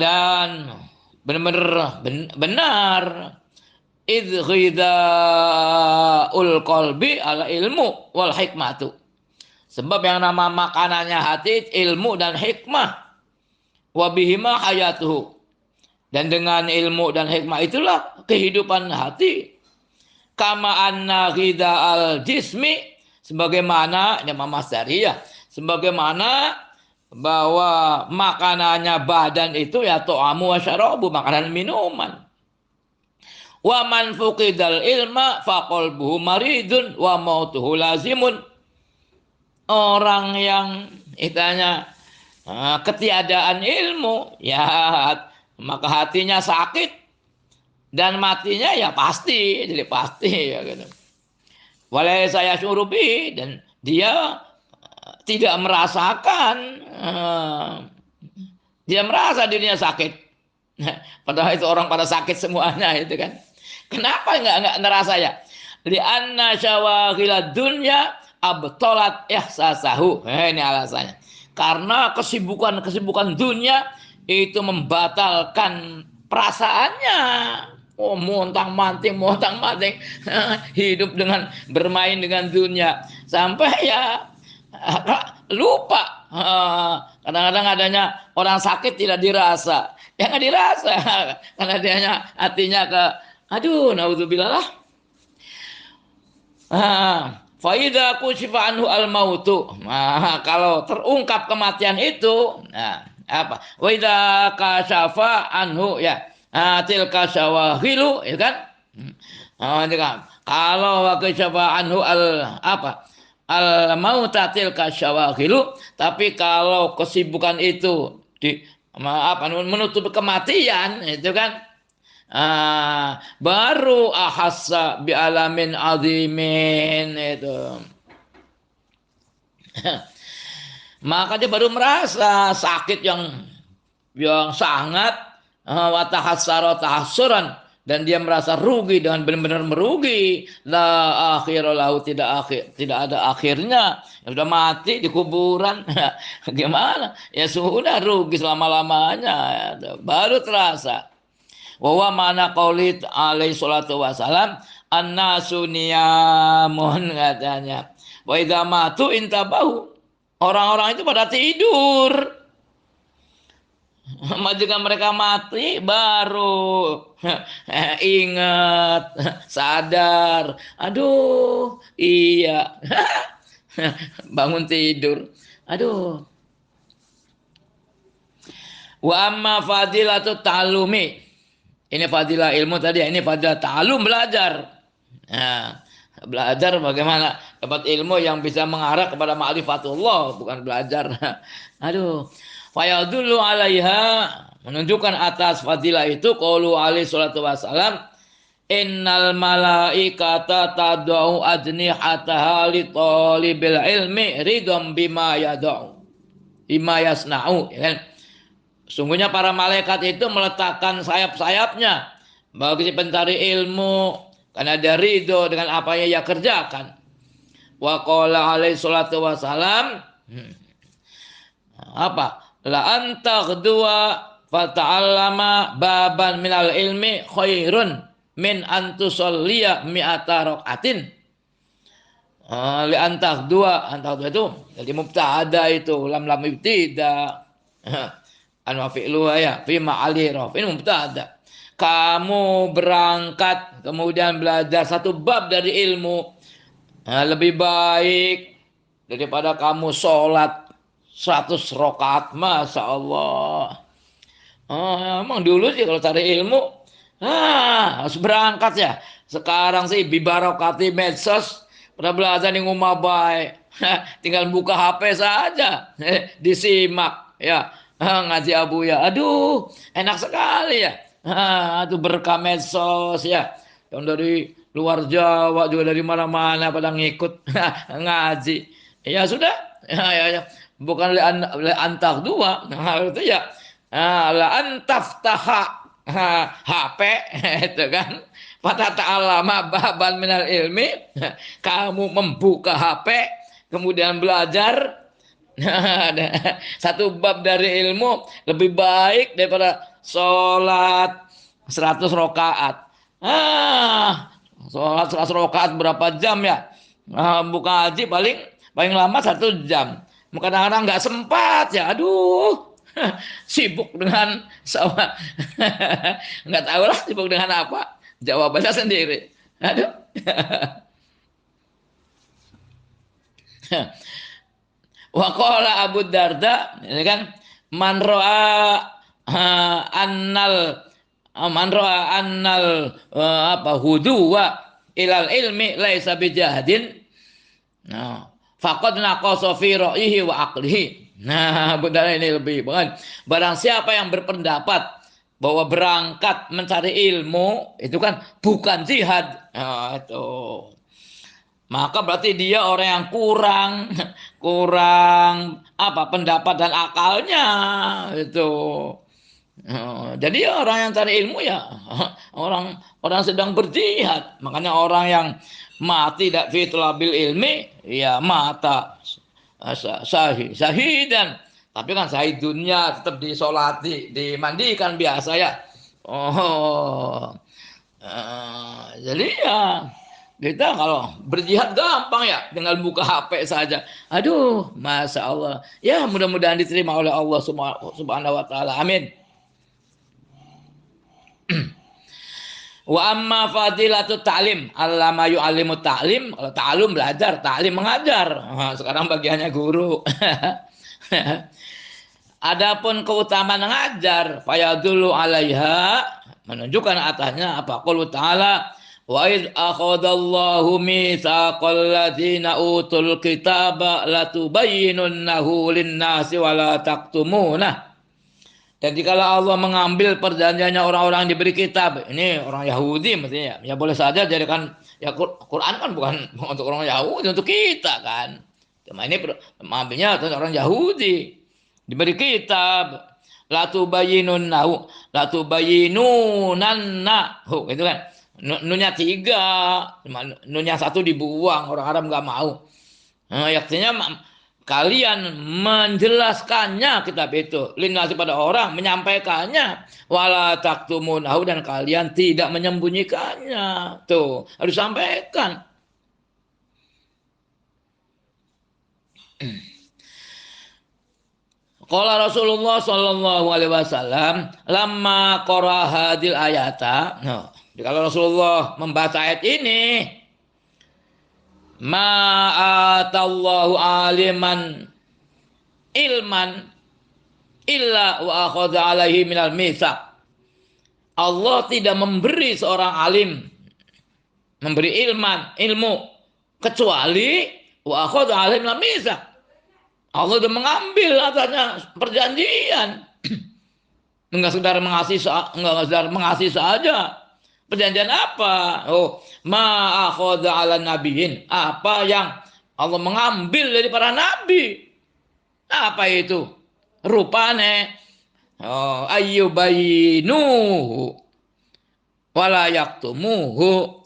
dan benar idghidaul qalbi ala ilmu wal hikmatu. Sebab yang nama makanannya hati ilmu dan hikmah. Wa bihima hayatuhu. Dan dengan ilmu dan hikmah itulah kehidupan hati. Kama anna ghida'al jismi, sebagaimana ini Mas Dariyah, sebagaimana bahwa makanannya badan itu ya ta'amu wa syarabu, makanan minuman. Wa man fuqidal ilma faqalbuhu maridun wa mautuhu lazimun. Orang yang itanya ketiadaan ilmu ya maka hatinya sakit dan matinya ya pasti, jadi pasti ya gitu. Walai saya syurubi, dan dia tidak merasakan, dia merasa dirinya sakit. Padahal itu orang pada sakit semuanya itu kan. Kenapa enggak ngerasa ya? Li'anna syawaghilad dunya abtolat ihsasahu. Ini alasannya. Karena kesibukan dunia itu membatalkan perasaannya. Oh, montang-manting hidup dengan bermain dengan dunia sampai ya lupa. Kadang-kadang adanya orang sakit tidak dirasa. Ya nggak dirasa karena dia hatinya ke naudzubillah. Faida kushifa anhu al mautu. Kalau terungkap kematian itu, apa? Wa idza kashafa anhu ya. Tilka syawahilu, ya kan? Kalau wa kashafa anhu al mauta tilka syawahilu, tapi kalau kesibukan itu menutup kematian itu kan, baru ahassa bi alamin azimin itu. Maka dia baru merasa sakit yang sangat wa tahassara tahassuran, dan dia merasa rugi dengan benar-benar merugi. La akhira lahu, tidak ada akhirnya. Ya sudah mati di kuburan. Gimana? Ya sudah rugi selama-lamanya. Baru terasa. Wa mana qauli alaihi salatu wasalam annasu niyamun, katanya. Wa idza matu intabahu. Orang-orang itu pada tidur. Jika mereka mati baru ingat, sadar. Aduh, iya. Bangun tidur. Aduh. Wa amma fadilatu ta'allumi. Ini fadilah ilmu tadi, ini fadilah ta'allum, belajar. Belajar bagaimana dapat ilmu yang bisa mengarah kepada ma'rifatullah, bukan belajar. Fayadullu alaiha, menunjukkan atas fadilah itu qaulu alaihi salatu wasalam, innal malaikata tad'u ajnihataha li talibil ilmi ridham bima yad'u bima yasna'u, ya kan? Sungguhnya para malaikat itu meletakkan sayap-sayapnya bagi pencari ilmu karena dia ridho dengan apa yang ia kerjakan. Wa qala alaihi salatu wasalam, la antaghdua fata'allama baban minal ilmi khairun min antusolliya mi'ata raqatin. Li antak dua itu jadi mubtada itu lam ibtida. Anu fi'lu ya fi ma'ali rafin mubtada. Kamu berangkat kemudian belajar satu bab dari ilmu, lebih baik daripada kamu sholat 100 rakaat. Masya Allah. Emang dulu sih kalau cari ilmu harus berangkat ya. Sekarang sih bibarokati medsos, pada belajar di rumah baik. Tinggal buka HP saja, disimak ya. Ngaji Abu ya. Aduh, enak sekali ya. Itu berkah medsos ya. Yang dari luar Jawa juga dari mana-mana pada ngikut ngaji. Ya sudah. Ya. Bukan le antak dua. Itu ya. La antaftaha HP itu kan. Fata ta'allama baban minal ilmi, kamu membuka HP kemudian belajar satu bab dari ilmu lebih baik daripada sholat 100 rakaat. Sholat 100 rakaat berapa jam ya? Buka haji paling lama 1 jam. Kadang-kadang nggak sempat ya. Aduh, sibuk dengan sama nggak tahu lah sibuk dengan apa. Jawabannya sendiri. Aduh. Waqala Abu Darda, ini kan man ra'a annal huduwa ilal ilmi laisa bijahdin. Nah, faqad naqasa fi ra'yihi wa aqlihi. Nah, Abu Darda ini lebih banget. Barang siapa yang berpendapat bahwa berangkat mencari ilmu itu kan bukan jihad, itu maka berarti dia orang yang kurang pendapat dan akalnya itu. Jadi orang yang cari ilmu ya orang sedang berjihad. Makanya orang yang mati tidak fi talabil ilmi ya mata syahidan. Tapi kan sahid dunia tetap disolati, dimandikan biasa ya. Jadi ya kita kalau berjihad gampang ya, tinggal buka HP saja. Aduh, Masya Allah. Ya mudah-mudahan diterima oleh Allah Subhanahu Wa Taala. Amin. Wa amma fadilatut ta'lim, allama yu'allimu ta'lim. Kalau ta'lum belajar, ta'lim mengajar. Sekarang bagiannya guru. Adapun keutamaan mengajar, fayadullu alaiha, menunjukkan atasnya apa? Qaulu ta'ala, wa id akhadallahu mitsaqal ladzina utul kitaba latubayyinunnahu lin-nasi wa la taktumunah. Dan jikalau Allah mengambil perjanjiannya orang-orang yang diberi kitab, ini orang Yahudi mestinya, ya boleh saja jadikan ya Quran kan bukan untuk orang Yahudi, untuk kita kan. Cuma ini mengambilnya untuk orang Yahudi. Diberi kitab, latubayyinunnahu itu kan nunnya 3, nunnya 1 dibuang, orang Arab nggak mau. Artinya kalian menjelaskannya kitab itu linnasi pada orang, menyampaikannya, wala taktumunahu, dan kalian tidak menyembunyikannya. Tuh harus sampaikan. Qala Rasulullah sallallahu alaihi wasallam lamma qara hadil ayata. Nah, kalau Rasulullah membaca ayat ini, ma'atallahu aliman ilman illa wa akhadha alaihi minal mitsaq. Allah tidak memberi seorang alim, memberi ilmu kecuali wa akhadha alaihi minal mitsaq. Allah sudah mengambil atasnya perjanjian. Enggak sekedar mengasihi saja. Perjanjian apa? Ma'akhadha 'ala nabiyyin. Apa yang Allah mengambil dari para nabi. Apa itu? Rupane ayyubayinuhu wala yaktumuhu.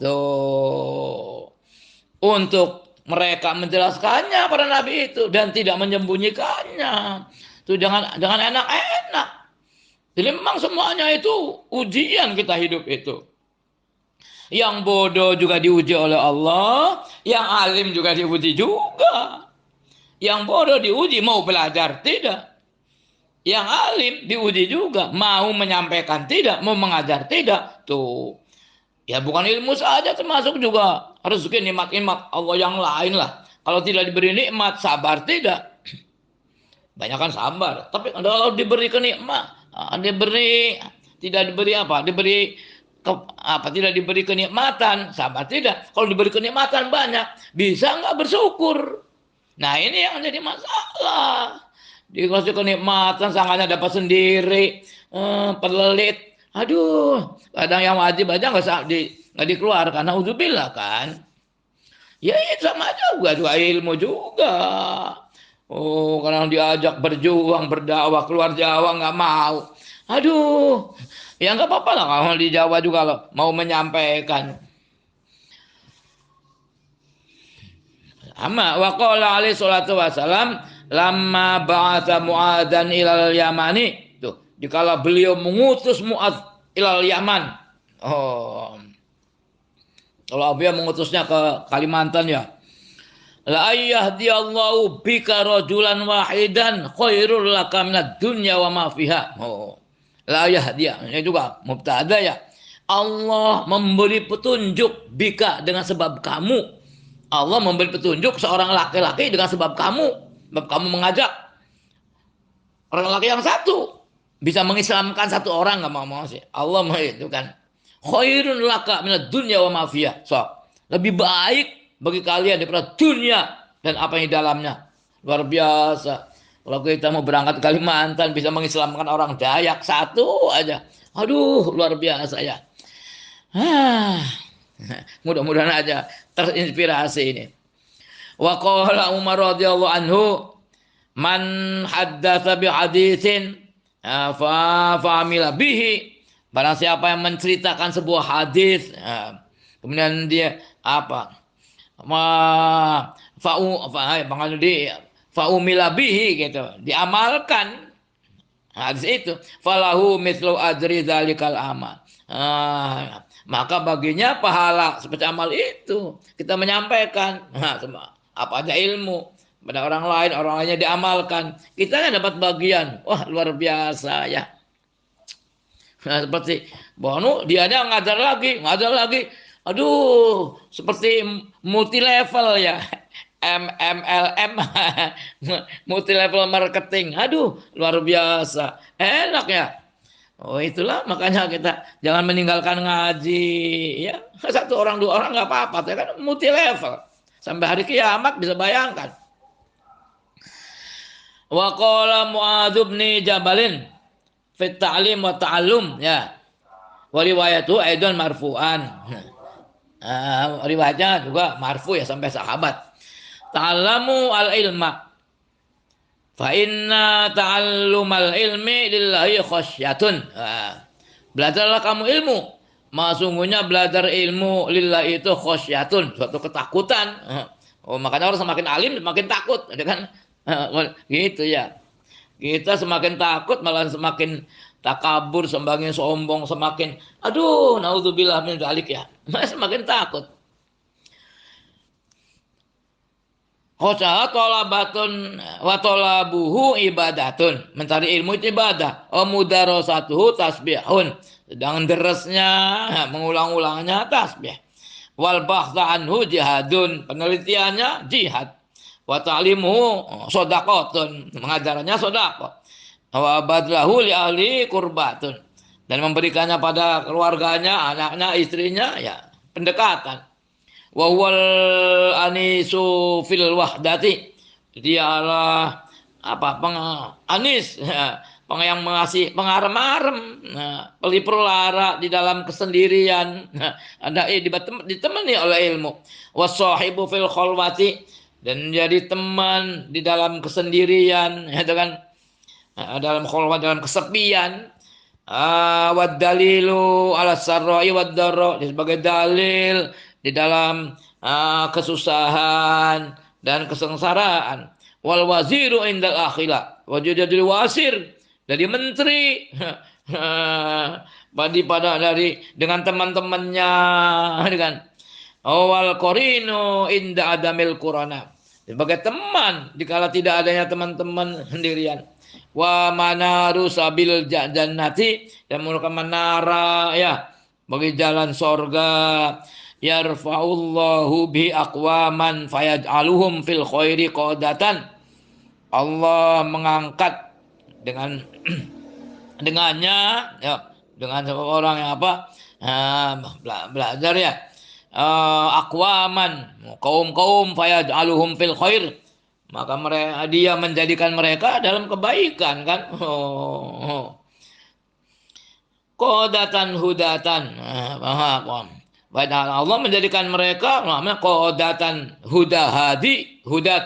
Untuk mereka menjelaskannya para nabi itu dan tidak menyembunyikannya. Itu jangan enak-enak. Jadi memang semuanya itu ujian kita hidup itu. Yang bodoh juga diuji oleh Allah, yang alim juga diuji juga. Yang bodoh diuji mau belajar tidak. Yang alim diuji juga, mau menyampaikan tidak, mau mengajar tidak. Tuh. Ya bukan ilmu saja, termasuk juga rezeki, nikmat-nikmat Allah yang lain lah. Kalau tidak diberi nikmat, sabar tidak. Banyak kan sabar. Tapi kalau diberi kenikmat, diberi tidak diberi apa? Diberi tidak diberi kenikmatan, sabar tidak. Kalau diberi kenikmatan banyak, bisa nggak bersyukur? Nah ini yang jadi masalah. Dikasih kenikmatan, sangatnya dapat sendiri, pelit. Aduh, kadang yang wajib aja nggak dikeluarkan. Nauzubillah kan. Ya itu sama juga, dua ilmu juga. Oh, kadang diajak berjuang, berdakwah, keluar Jawa nggak mau. Aduh, ya nggak apa-apa lah kalau di Jawa juga loh, mau menyampaikan. Amma wa qala alaihi salatu wasalam lamma ba'atha Mu'adzan ilal Yamani. Tuh, dikala beliau mengutus Mu'adz ilal Yaman. Oh. Kalau beliau mengutusnya ke Kalimantan ya. La yahdiyallahu bika rajulan wahidan khairul laka minad dunya wa ma fiha. Oh. La yahdiya. Ini juga mubtada ya. Allah memberi petunjuk bika dengan sebab kamu. Allah memberi petunjuk seorang laki-laki dengan sebab kamu. Sebab kamu mengajak orang laki yang satu bisa mengislamkan satu orang, nggak mau sih. Allah mau itu kan. Khairun laka minad dunya wa ma fiha. So, lebih baik bagi kalian daripada dunia dan apa yang di dalamnya. Luar biasa. Kalau kita mau berangkat ke Kalimantan bisa mengislamkan orang Dayak satu aja. Aduh, luar biasa ya. Mudah-mudahan aja terinspirasi ini. Wa qala Umar radhiyallahu anhu, man haddatsa bi haditsin fa fa'amila bihi. Barang siapa yang menceritakan sebuah hadis, kemudian dia apa? Fa'umila bihi gitu, diamalkan hadis itu, falahu mithlu ajri dzalikal amal. Maka baginya pahala seperti amal itu. Kita menyampaikan apa aja ilmu pada orang lainnya diamalkan, kita dapat bagian. Wah, luar biasa ya. Nah, seperti Bonu, dia ada ngajar lagi. Aduh, seperti multi level ya. MLM multi level marketing. Aduh, luar biasa. Enak ya. Oh, itulah makanya kita jangan meninggalkan ngaji ya. Satu orang, dua orang nggak apa-apa, ya kan multi level. Sampai hari kiamat bisa bayangkan. Wa qala Mu'adz bin Jabalin fi ta'lim wa ta'allum ya. Wa riwayatu aidan marfu'an. Riwayatnya juga marfu ya sampai sahabat. Ta'allamu al-ilma fa inna ta'allumal ilmi lillahi khasyatun. Belajarlah kamu ilmu. Sungguhnya belajar ilmu lillahi itu khasyatun, suatu ketakutan. Oh, makanya orang semakin alim semakin takut, ya kan? Gitu ya. Kita semakin takut malah semakin takabur, semakin sombong, semakin aduh, naudzubillah min dzalik ya. Semakin takut. Khosyah tolabatun wa tolabuhu ibadatun. Mencari ilmu itu ibadah. Mudarasatuhu tasbihun. Sedang deresnya, mengulang-ulangnya tasbih. Wal bahtha anhu jihadun. Penelitiannya jihad. Wa ta'limuhu sodaqotun. Mengajarannya sodaqot. Wa badlahu li ahli kurbatun. Dan memberikannya pada keluarganya, anaknya, istrinya, ya pendekatan. Wa huwal anisu fil wahdati. Dialah anis yang mengasih pengarem-arem, pelipur lara di dalam kesendirian. Ada ditemani oleh ilmu. Wasahibu fil khalwati, dan jadi teman di dalam kesendirian, itu kan, dalam khalwat, dalam kesepian. Wad dalilu ala sarra'i wad darra, sebagai dalil di dalam kesusahan dan kesengsaraan. Wal waziru indal akhila, wajudadil wasir, jadi menteri pada dari dengan teman-temannya, dengan awal korino inda adamil qurana, sebagai teman dikala tidak adanya teman-teman sendirian. Wa manaru sabil jannati, dan merupakan menara ya bagi jalan sorga. Yarfa'ullahu bi aqwaman fayaj'aluhum fil khairi qadatan. Allah mengangkat dengan dengannya ya, dengan seorang yang apa, belajar ya, akwaman, kaum-kaum fayaj'aluhum fil khair, maka mereka, dia menjadikan mereka dalam kebaikan kan. Qadatan hudatan, Allah menjadikan mereka namanya qadatan hudi hudat,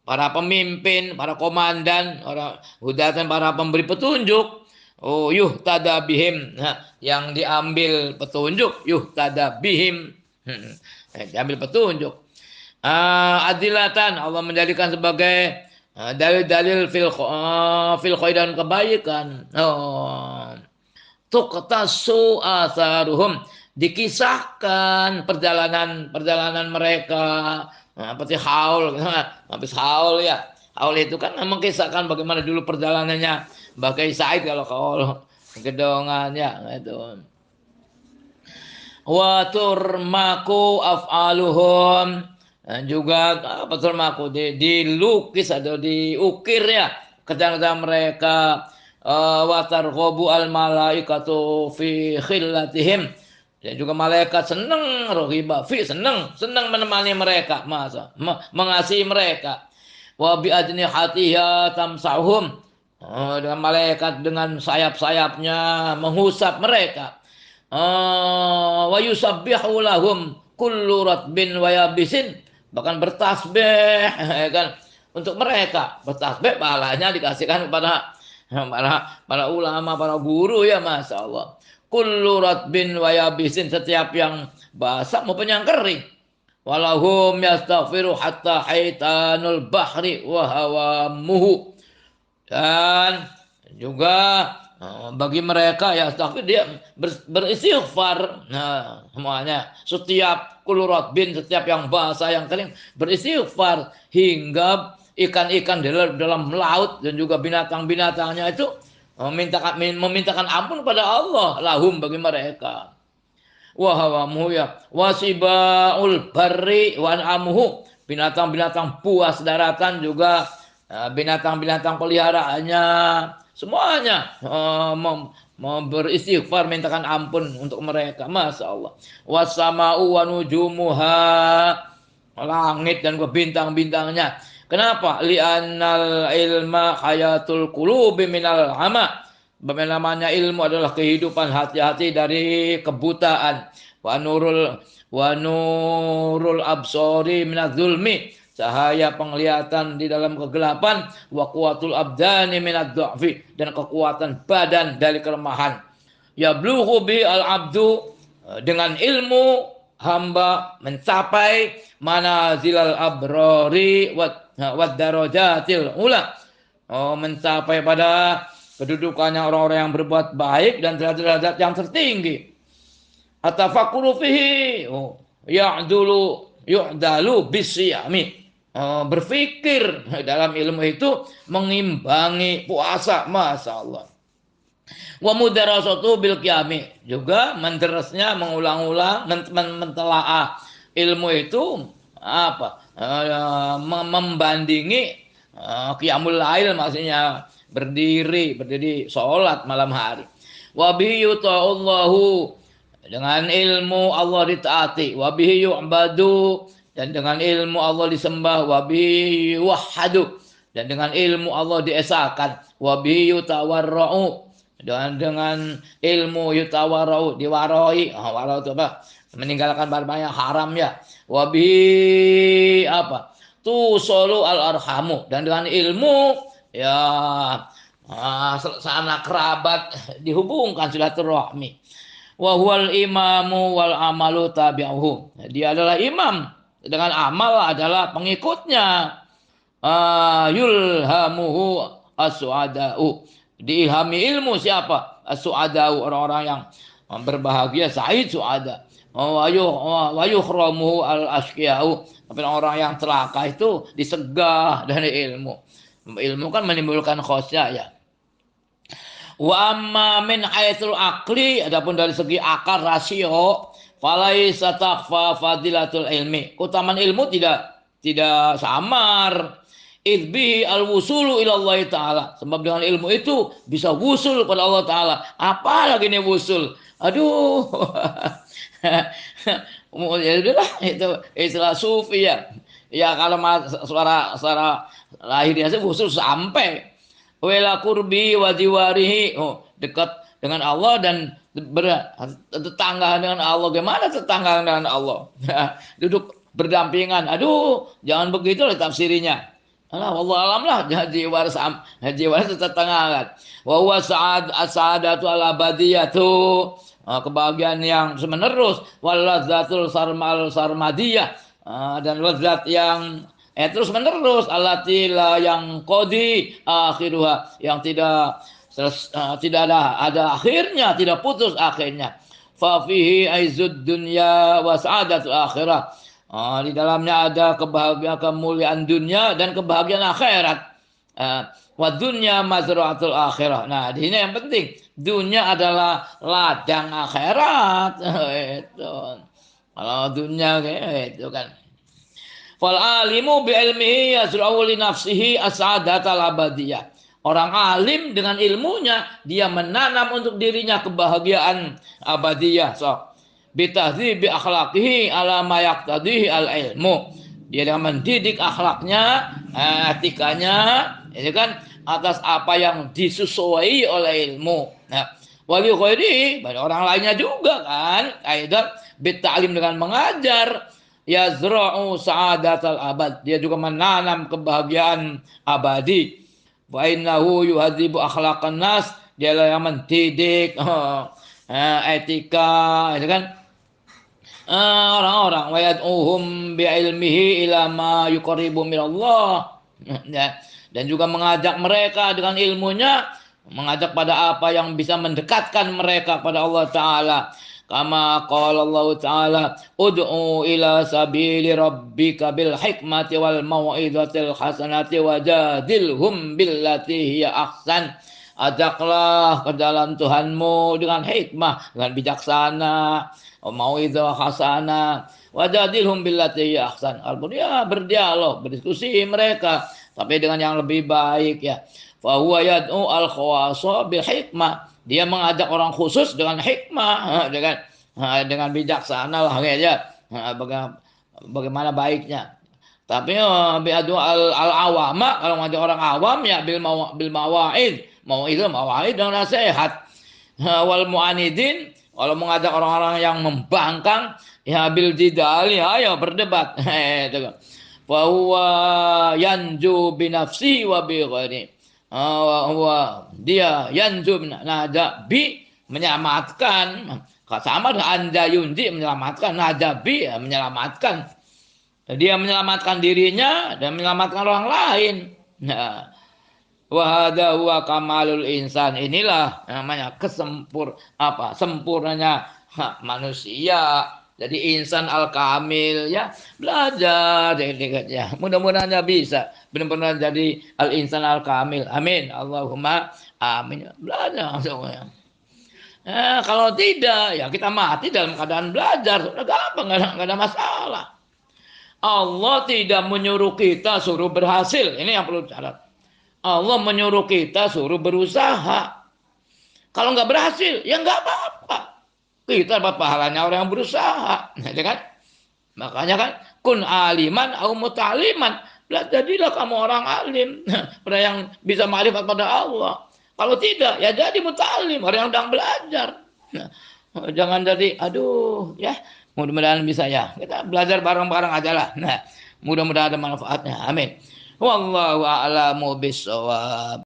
para pemimpin, para komandan, para hudatan, para pemberi petunjuk. Oh, yuhtada bihim, yang diambil petunjuk, yuhtada bihim, diambil petunjuk. Adilatan, Allah menjadikan sebagai dalil-dalil fil khairan, kebaikan. Tuqtasu atharuhum, dikisahkan perjalanan mereka. Seperti haul, habis haul ya. Haul itu kan mengisahkan bagaimana dulu perjalanannya Bagai Said kalau gedongannya itu. Wa turmaku af'aluhum, juga apa turmaku dilukis atau diukir ya kerjaan mereka. Wa targhabu al malaikatu fi khillatihim, dan juga malaikat senang, rohiba fi, senang menemani mereka, mengasihi mereka. Wa bi ajnihatiha tamsahum, dengan malaikat dengan sayap-sayapnya menghusap mereka. Wa yusabbihu lahum kullu ratbin wa yabisin, bahkan bertasbih ya kan untuk mereka. Bertasbih pahalanya dikasihkan kepada para ulama, para guru ya, Masya Allah. Kullu ratbin wa yabisin, setiap yang basah maupun yang kering. Walahum yastaghfiru hatta haitanul bahri wa hawamuhu, dan juga bagi mereka ya astaghfir, dia beristighfar. Nah, semuanya setiap kulurat bin, setiap yang basah yang kering beristighfar, hingga ikan-ikan dalam laut dan juga binatang-binatangnya itu memintakan ampun kepada Allah, lahum, bagi mereka. Wahawamu ya wasibaul barri wan amuhu, binatang-binatang buas daratan, juga binatang-binatang peliharaannya, semuanya beristighfar, mintakan ampun untuk mereka. Masya Allah. Wasama'u wa nujumuha, langit dan bintang-bintangnya. Kenapa? Li'annal ilma hayatul qulubi minal ama. Namanya ilmu adalah kehidupan hati-hati dari kebutaan. Wa nurul absori minaz zulmi, cahaya penglihatan di dalam kegelapan. Wa quwwatul abdani minad dha'fi, dan kekuatan badan dari kelemahan. Yablughu bi al abdu, dengan ilmu hamba mencapai manazilal abrari wad darajatil ula, mencapai pada kedudukannya orang-orang yang berbuat baik dan derajat yang tertinggi. Atafakuru fihi, yu'dalu bisyami, berpikir dalam ilmu itu mengimbangi puasa. Masya Allah. Wa mudarasatu bil qiyami, juga menderasnya, mengulang-ulang, mentelaah ilmu itu apa, membandingi qiyamul lail, maksudnya berdiri sholat malam hari. Wa bihi yuta'allahu, dengan ilmu Allah ditaati. Wa bihi yu'badu, dan dengan ilmu Allah disembah. Wa bihi yuwahhadu, dan dengan ilmu Allah diesakan. Wa bihi yutawarra'u, dan dengan ilmu yutawarra'u, diwarai. Warau itu apa? Meninggalkan barang yang haram ya. Wa bihi apa? Tusolu al arhamu, dan dengan ilmu ya sanak kerabat dihubungkan, silaturahmi. Wa huwal imamu wal amalu tabi'uhu, dia adalah imam, dengan amal adalah pengikutnya. Yulhamuhu as'ada'u, diilhami ilmu siapa? as-su'ada, orang-orang yang berbahagia, sa'id su'ada. Wa yukhramu al-asqiyau, tapi orang yang celaka itu disegah dari ilmu. Ilmu kan menimbulkan khosyah ya. Wa amma min haitsul aqli, adapun dari segi akal rasio, falaisa takhfa fadilatul ilmi. Keutamaan ilmu tidak samar. Idbi al-wusulu ila Allah Ta'ala. Sebab dengan ilmu itu bisa wusul pada Allah Ta'ala. Apa lagi nih wusul? Aduh. Ya udahlah, itu istilah sufi ya. Ya kalau suara lahirnya sih wusul sampai wala kurbi wa jiwarihi. Oh, dekat dengan Allah dan tetangga dengan Allah. Gimana tetangga dengan Allah? Duduk berdampingan. Aduh, jangan begitu lah tafsirinya. Allah alam lah, jiwar tetangga. Wa huwa sa'adatu al-abadiyatu, kebahagiaan yang menerus, wal ladzatul sarmadiyah, dan lezat yang terus menerus, allati la yang qadi akhiruha, yang tidak ada akhirnya, tidak putus akhirnya. Fa fihi aizud dunya wa sa'adatul akhirah. Di dalamnya ada kebahagiaan, kemuliaan dunia dan kebahagiaan akhirat. Wa dunya mazra'atul akhirah. Nah, di sini yang penting, dunia adalah ladang akhirat. Itu. Kalau dunia kayak itu kan. Fal alimu bi ilmihi yazra'u li nafsihi as-sa'adatal abadiyah. Orang alim dengan ilmunya dia menanam untuk dirinya kebahagiaan abadiyah. Bitahdzibi akhlaqihi ala ma yaqtadihi al-ilmu. Dia dengan mendidik akhlaknya, etikanya, itu kan atas apa yang disesuai oleh ilmu. Nah, wali ghairi, pada orang lainnya juga kan, aidan bitta'lim, dengan mengajar, yazra'u sa'adatal abad. Dia juga menanam kebahagiaan abadi. Wa innahu yuhadzibu akhlaqan nas, dia yang mendidik etika, itu kan orang-orang, wa yad'uhum bi ilmihi ila ma yuqarribu minallah. Dan juga mengajak mereka dengan ilmunya, mengajak pada apa yang bisa mendekatkan mereka pada Allah Ta'ala. Kama qala Allah Ta'ala, ud'u ila sabili rabbika bil hikmati wal mau'izatil hasanati wajadilhum billati hiya ahsan. Ajaklah ke dalam Tuhanmu dengan hikmah, dengan bijaksana, mau'izah hasanah, wajadilhum billati hiya ahsan. Artinya berdialog, berdiskusi mereka, tapi dengan yang lebih baik ya. Fa huwa yad'u al-khawasa bil hikmah. Dia mengajak orang khusus dengan hikmah, dengan bijaksana lah aja. Bagaimana baiknya. Tapi bi'adu al-awama, kalau ngajak orang awam ya bil mawa'id. Mau'izah dengan nasihat. Wal mu'anidin, kalau mengajak orang-orang yang membangkang ya bil jidal, ya berdebat. Fa huwa yanju bi nafsi wa bi ghairi. Dia yanju nada bi, menyelamatkan, sama dengan anda yunji, menyelamatkan, nada bi menyelamatkan. Dia menyelamatkan dirinya dan menyelamatkan orang lain. Nah, wa hadza huwa kamalul insan. Inilah namanya sempurnanya manusia. Jadi insan al-kamil ya, belajar ya. Mudah-mudahan bisa benar-benar jadi al-insan al-kamil. Amin. Allahumma amin. Belajar semuanya. Kalau tidak ya kita mati dalam keadaan belajar. Sudah gampang, enggak ada masalah. Allah tidak menyuruh kita suruh berhasil. Ini yang perlu syarat. Allah menyuruh kita suruh berusaha. Kalau nggak berhasil, ya nggak apa-apa. Kita dapat pahalanya orang yang berusaha. Ya kan? Makanya kan, kun aliman au muta'aliman. Jadilah kamu orang alim. Pada yang bisa ma'rifat pada Allah. Kalau tidak, ya jadi muta'alim. Orang yang sedang belajar. Jangan jadi, aduh, ya. Mudah-mudahan bisa ya. Kita belajar bareng-bareng aja lah. Nah, mudah-mudahan ada manfaatnya. Amin. Wallahu a'lamu bishawab.